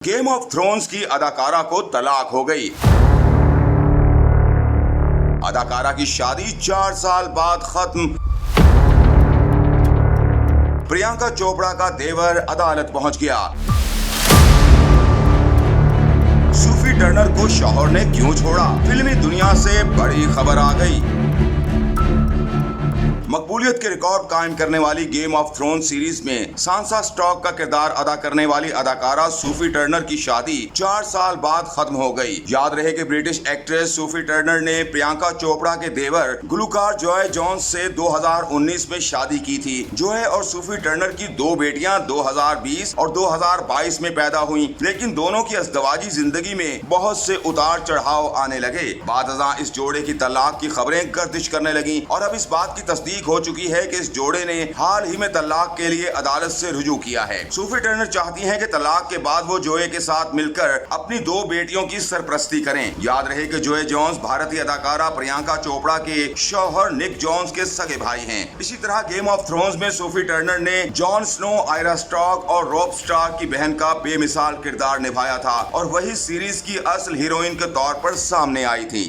Game of thrones की अदाकारा को तलाक हो गई। अदाकारा की शादी 4 साल बाद खत्म। प्रियंका चोपड़ा का देवर अदालत पहुंच गया। सूफी टर्नर को शौहर ने क्यों छोड़ा? फिल्मी दुनिया से बड़ी खबर आ गई। मकबूलियत के रिकॉर्ड कायम करने वाली गेम ऑफ थ्रोन्स सीरीज में सांसा स्टॉक का किरदार अदा करने वाली अदाकारा सूफी टर्नर की शादी 4 साल बाद खत्म हो गई। याद रहे कि ब्रिटिश एक्ट्रेस सूफी टर्नर ने प्रियंका चोपड़ा के देवर गुलकार जॉय जोन्स से 2019 में शादी की थी। जॉय और सूफी टर्नर की 2 बेटियां 2020 और 2022 में पैदा हुई, लेकिन दोनों की अज़दवाजी जिंदगी में बहुत से उतार चढ़ाव आने लगे। बादशाह इस जोड़े की तलाक की खबरें गर्दिश करने लगी और अब इस बात की तस्दीक हो चुकी है कि इस जोड़े ने हाल ही में तलाक के लिए अदालत से रुजू किया है। सूफी टर्नर चाहती हैं कि तलाक के बाद वो जोए के साथ मिलकर अपनी 2 बेटियों की सरपरस्ती करें। याद रहे कि जोए जोन्स भारतीय अदाकारा प्रियंका चोपड़ा के शौहर निक जोन्स के सगे भाई हैं। इसी तरह गेम ऑफ थ्रोन्स में सूफी टर्नर ने जॉन स्नो, आयरा स्टार्क और रॉब स्टार्क की बहन का बेमिसाल किरदार निभाया था और वही सीरीज की असल हीरोइन के तौर पर सामने आई थी।